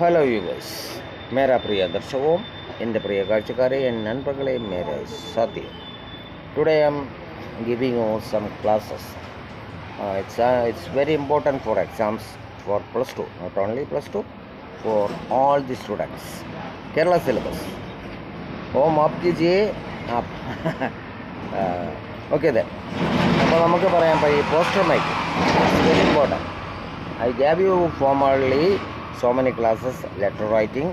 Hello viewers, മേരാ പ്രിയ ദർശകവും എൻ്റെ പ്രിയ കാഴ്ചക്കാരെ N നൻപകളെ മേരെ സാധ്യം. Today I am giving you some classes. It's very important for exams for plus 2, not only plus 2, for all the students. Kerala syllabus. Home up कीजिए आप. Okay then. അപ്പോൾ നമുക്ക് പറയാം ഈ poster making. It's very important. I gave you formerly so many classes, letter writing,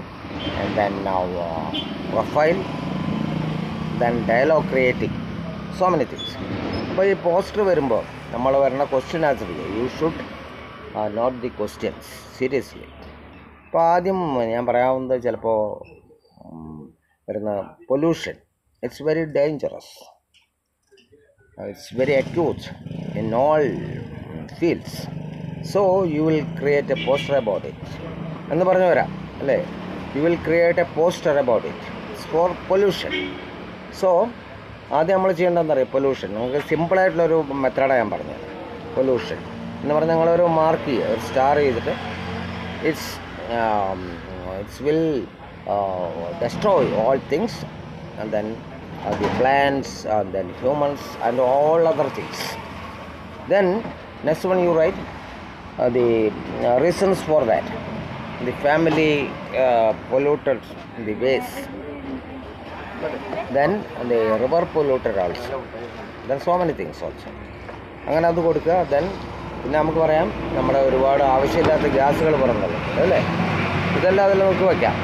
and then now profile, then dialogue creating, so many things. അപ്പോൾ ഈ poster വരുമ്പോൾ നമ്മൾ വരുന്ന ക്വസ്റ്റ്യൻ ആൻസർ ചെയ്യുക. You should not the questions seriously. അപ്പോൾ ആദ്യം ഞാൻ പറയാവുന്നത് ചിലപ്പോൾ വരുന്ന pollution. It's very dangerous. It's very acute in all fields. So you will create a poster about it. എന്ന് പറഞ്ഞു വരാം അല്ലേ? You will create a poster about it. It's for pollution. So ആദ്യം നമ്മൾ ചെയ്യേണ്ടതെന്ന് അറിയാം, പൊല്യൂഷൻ. നമുക്ക് സിമ്പിളായിട്ടുള്ളൊരു മെത്തേഡാണ് ഞാൻ പറഞ്ഞത്. പൊല്യൂഷൻ എന്ന് പറഞ്ഞാൽ ഞങ്ങളൊരു മാർക്ക് ചെയ്യുക, ഒരു സ്റ്റാർ ചെയ്തിട്ട് it's will destroy all things, and then the plants, and then humans, and all other things. Then next one you write the reasons for that. The family polluted the waste, then the river polluted also, then so many things also. അങ്ങനെ അത് കൊടുക്കുക. Then പിന്നെ നമുക്ക് പറയാം നമ്മുടെ ഒരുപാട് ആവശ്യമില്ലാത്ത ഗ്യാസുകൾ പറഞ്ഞല്ലോ അല്ലേ, ഇതെല്ലാം അതിൽ നമുക്ക് വയ്ക്കാം.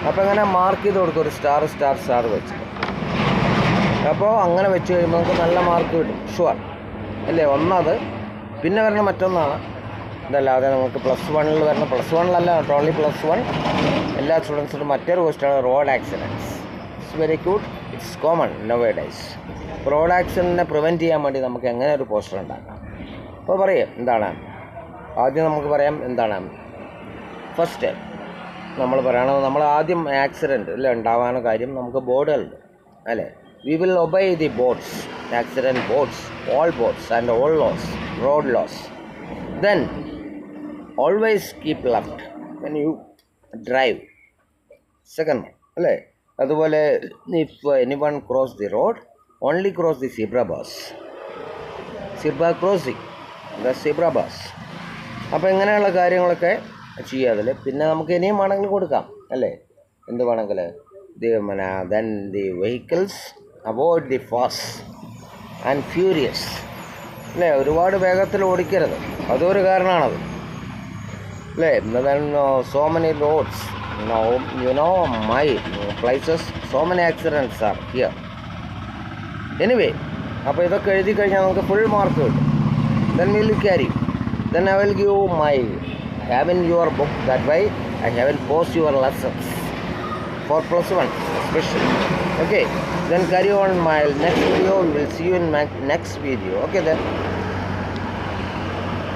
അപ്പോൾ അങ്ങനെ മാർക്ക് ചെയ്ത് കൊടുക്കുക, ഒരു സ്റ്റാർ വെച്ച്. അപ്പോൾ അങ്ങനെ വെച്ച് കഴിയുമ്പോൾ നമുക്ക് നല്ല മാർക്ക് കിട്ടും, ഷുവർ അല്ലേ? ഒന്നത്. പിന്നെ വരുന്ന മറ്റൊന്നാണ് ഇതല്ലാതെ നമുക്ക് പ്ലസ് വണ്ണിൽ വരുന്ന, പ്ലസ് വണ്ണിലല്ല, നോട്ട് ഓൺലി പ്ലസ് വൺ, എല്ലാ സ്റ്റുഡൻസിനും മറ്റൊരു ക്വസ്റ്റ്യനാണ് road accidents. It's very cute, it's common now days. Road ആക്സിഡൻറ്റിനെ പ്രിവെൻറ്റ് ചെയ്യാൻ വേണ്ടി നമുക്ക് എങ്ങനെ ഒരു പോസ്റ്റർ ഉണ്ടാക്കാം? അപ്പോൾ പറയാം എന്താണ് ആദ്യം നമുക്ക് പറയാം എന്താണ് ഫസ്റ്റ് നമ്മൾ പറയണത്. നമ്മൾ ആദ്യം ആക്സിഡൻറ്റ് അല്ലേ ഉണ്ടാവാനുള്ള കാര്യം നമുക്ക് ബോർഡുകളുണ്ട് അല്ലേ. We will obey the boards, accident boards, all boards and all laws, road laws. Then always keep left when you drive. Second one, അല്ലേ? അതുപോലെ if anyone cross the road, only cross the zebra bus. Zebra crossing, the zebra bus. അപ്പോൾ ഇങ്ങനെയുള്ള കാര്യങ്ങളൊക്കെ ചെയ്യാതില്ല. പിന്നെ നമുക്ക് ഇനിയും വേണമെങ്കിൽ കൊടുക്കാം അല്ലേ, എന്ത് വേണമെങ്കിൽ. then the vehicles avoid the fast and furious അല്ലേ, ഒരുപാട് വേഗത്തിൽ ഓടിക്കരുത്, അതൊരു കാരണമാണത് അല്ലേ. then so many roads, now you know my places, so many accidents are here anyway. അപ്പോൾ ഇതൊക്കെ എഴുതി കഴിഞ്ഞാൽ നമുക്ക് ഫുൾ മാർക്ക് കിട്ടും. then will you carry, then I will give my have in your book, that way I will post your lessons for plus 1 especially. Okay, then carry on my next video. We will see you in my next video. Okay then.